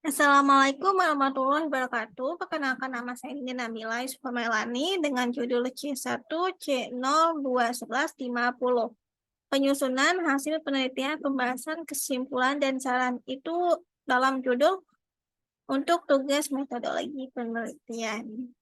Assalamualaikum warahmatullahi wabarakatuh. Perkenalkan, nama saya Nina Nabila Yusuf Melani dengan judul C1 C021150. Penyusunan hasil penelitian, pembahasan, kesimpulan, dan saran itu dalam judul untuk tugas metodologi penelitian.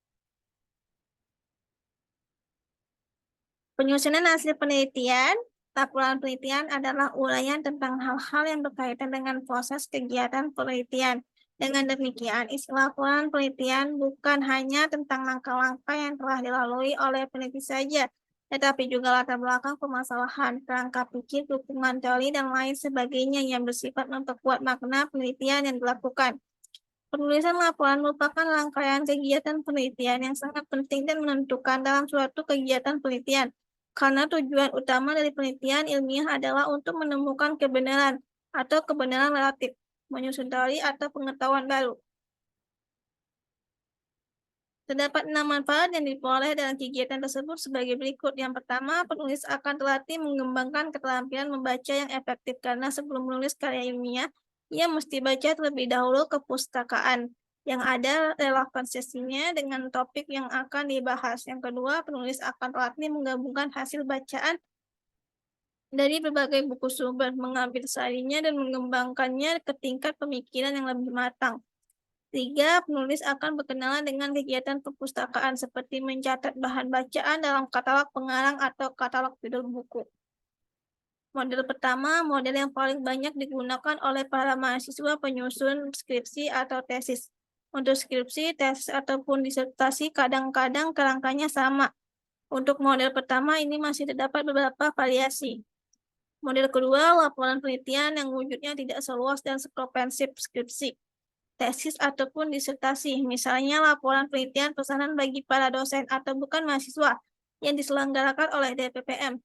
Penyusunan hasil penelitian, laporan penelitian adalah uraian tentang hal-hal yang berkaitan dengan proses kegiatan penelitian. Dengan demikian, istilah laporan penelitian bukan hanya tentang langkah-langkah yang telah dilalui oleh peneliti saja, tetapi juga latar belakang permasalahan, kerangka pikir, dukungan teori, dan lain sebagainya yang bersifat memperkuat makna penelitian yang dilakukan. Penulisan laporan merupakan rangkaian kegiatan penelitian yang sangat penting dan menentukan dalam suatu kegiatan penelitian, karena tujuan utama dari penelitian ilmiah adalah untuk menemukan kebenaran atau kebenaran relatif, menyusun teori atau pengetahuan baru. Terdapat 6 manfaat yang diperoleh dalam kegiatan tersebut sebagai berikut. Yang pertama, penulis akan terlatih mengembangkan keterampilan membaca yang efektif, karena sebelum menulis karya ilmiah, ia mesti baca terlebih dahulu kepustakaan yang ada relevansinya dengan topik yang akan dibahas. Yang kedua, penulis akan terlatih menggabungkan hasil bacaan dari berbagai buku sumber, mengambil sarinya dan mengembangkannya ke tingkat pemikiran yang lebih matang. 3. Penulis akan berkenalan dengan kegiatan perpustakaan seperti mencatat bahan bacaan dalam katalog pengarang atau katalog judul buku. Model pertama, model yang paling banyak digunakan oleh para mahasiswa penyusun skripsi atau tesis. Untuk skripsi, tesis, ataupun disertasi kadang-kadang kerangkanya sama. Untuk model pertama ini masih terdapat beberapa variasi. Model kedua, laporan penelitian yang wujudnya tidak seluas dan sekomprehensif skripsi, tesis, ataupun disertasi. Misalnya laporan penelitian pesanan bagi para dosen atau bukan mahasiswa yang diselenggarakan oleh DPPM,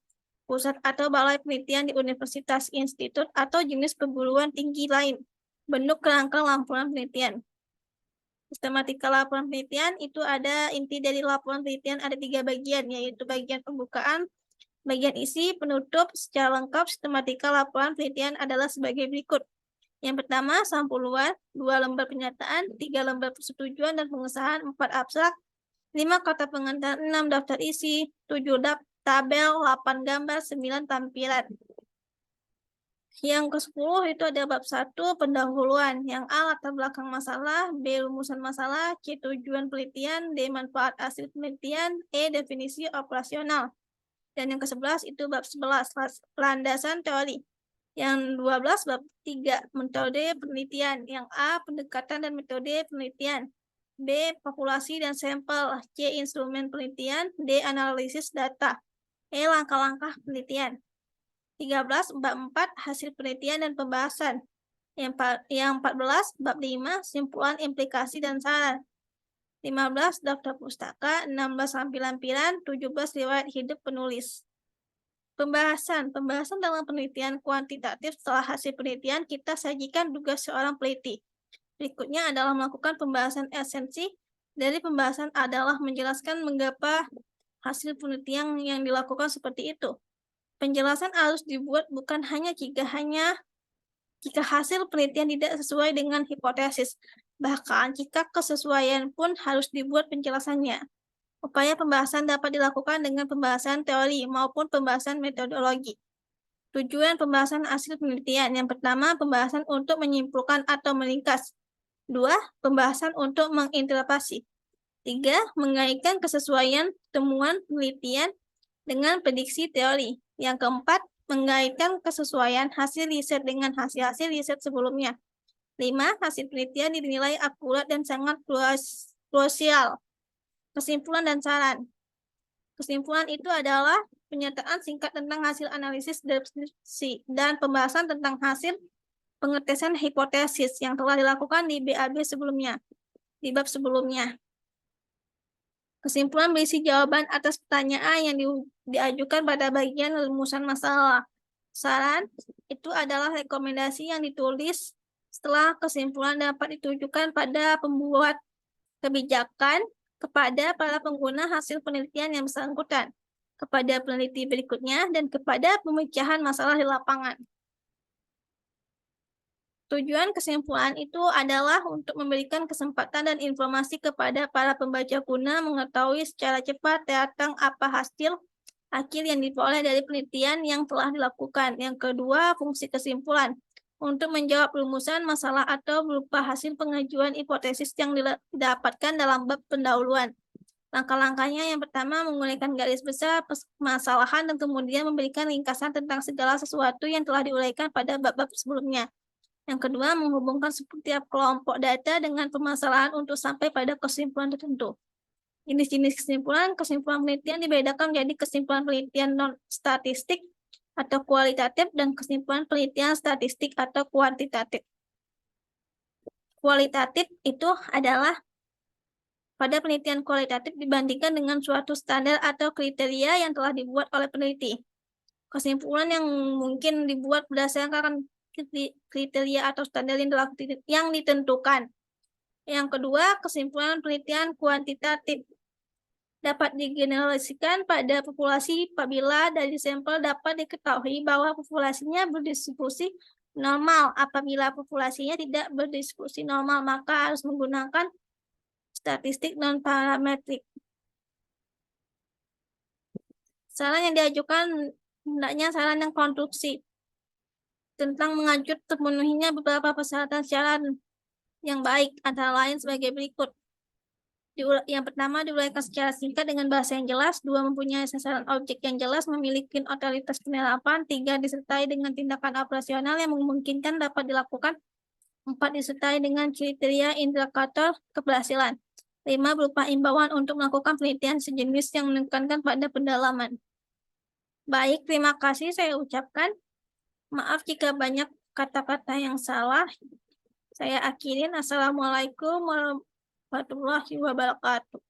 pusat atau balai penelitian di universitas, institut, atau jenis perguruan tinggi lain. Bentuk kerangka laporan penelitian. Sistematika laporan penelitian itu ada inti dari laporan penelitian ada 3 bagian, yaitu bagian pembukaan, bagian isi, penutup. Secara lengkap, sistematika laporan penelitian adalah sebagai berikut. Yang pertama, sampul luar, 2 lembar pernyataan, 3 lembar persetujuan dan pengesahan, 4 abstrak, 5 kata pengantar, 6 daftar isi, 7 tabel, 8 gambar, 9 tampilan. Yang ke-10 itu ada bab 1, pendahuluan. Yang A, latar belakang masalah, B, rumusan masalah, C, tujuan penelitian, D, manfaat hasil penelitian, E, definisi operasional. Dan yang ke-11 itu bab 11, landasan teori. Yang 12 bab 3, metode penelitian. Yang A, pendekatan dan metode penelitian. B, populasi dan sampel. C, instrumen penelitian. D, analisis data. E, langkah-langkah penelitian. 13 bab 4, hasil penelitian dan pembahasan. Yang 14 bab 5, simpulan, implikasi dan saran. 15 daftar pustaka, 16 lampiran, 17 riwayat hidup penulis. Pembahasan dalam penelitian kuantitatif. Setelah hasil penelitian, kita sajikan tugas seorang peneliti. Berikutnya adalah melakukan pembahasan esensi. Dari pembahasan adalah menjelaskan mengapa hasil penelitian yang dilakukan seperti itu. Penjelasan harus dibuat bukan hanya jika hasil penelitian tidak sesuai dengan hipotesis, bahkan jika kesesuaian pun harus dibuat penjelasannya. Upaya pembahasan dapat dilakukan dengan pembahasan teori maupun pembahasan metodologi. Tujuan pembahasan hasil penelitian. Yang pertama, pembahasan untuk menyimpulkan atau meringkas. 2. Pembahasan untuk menginterpretasi. 3. Mengaitkan kesesuaian temuan penelitian dengan prediksi teori. Yang keempat, mengaitkan kesesuaian hasil riset dengan hasil-hasil riset sebelumnya. 5. Hasil penelitian dinilai akurat dan sangat krusial. Kesimpulan dan saran. Kesimpulan itu adalah pernyataan singkat tentang hasil analisis deskripsi dan pembahasan tentang hasil pengetesan hipotesis yang telah dilakukan di BAB sebelumnya, di bab sebelumnya. Kesimpulan berisi jawaban atas pertanyaan yang diajukan pada bagian rumusan masalah. Saran itu adalah rekomendasi yang ditulis setelah kesimpulan dapat ditujukan pada pembuat kebijakan, kepada para pengguna hasil penelitian yang bersangkutan, kepada peneliti berikutnya, dan kepada pemecahan masalah di lapangan. Tujuan kesimpulan itu adalah untuk memberikan kesempatan dan informasi kepada para pembaca guna mengetahui secara cepat tentang apa hasil akhir yang diperoleh dari penelitian yang telah dilakukan. Yang kedua, fungsi kesimpulan untuk menjawab rumusan masalah atau berupa hasil pengajuan hipotesis yang didapatkan dalam bab pendahuluan. Langkah-langkahnya yang pertama, menguraikan garis besar permasalahan dan kemudian memberikan ringkasan tentang segala sesuatu yang telah diuraikan pada bab-bab sebelumnya. Yang kedua, menghubungkan setiap kelompok data dengan permasalahan untuk sampai pada kesimpulan tertentu. Jenis-jenis kesimpulan penelitian dibedakan menjadi kesimpulan penelitian non-statistik atau kualitatif dan kesimpulan penelitian statistik atau kuantitatif. Kualitatif itu adalah pada penelitian kualitatif dibandingkan dengan suatu standar atau kriteria yang telah dibuat oleh peneliti. Kesimpulan yang mungkin dibuat berdasarkan kriteria atau standar yang ditentukan. Yang kedua, kesimpulan penelitian kuantitatif dapat digeneralisasikan pada populasi apabila dari sampel dapat diketahui bahwa populasinya berdistribusi normal. Apabila populasinya tidak berdistribusi normal, maka harus menggunakan statistik non-parametrik. Saran yang diajukan hendaknya saran yang konstruksi tentang mengatur terpenuhinya beberapa persyaratan secara yang baik, antara lain sebagai berikut. Yang pertama, diuraikan secara singkat dengan bahasa yang jelas. 2, mempunyai sasaran objek yang jelas, memiliki otoritas penerapan. 3, disertai dengan tindakan operasional yang memungkinkan dapat dilakukan. 4, disertai dengan kriteria indikator keberhasilan. 5, berupa imbauan untuk melakukan penelitian sejenis yang menekankan pada pendalaman. Baik, terima kasih saya ucapkan. Maaf jika banyak kata-kata yang salah. Saya akhirin. Assalamualaikum warahmatullahi wabarakatuh.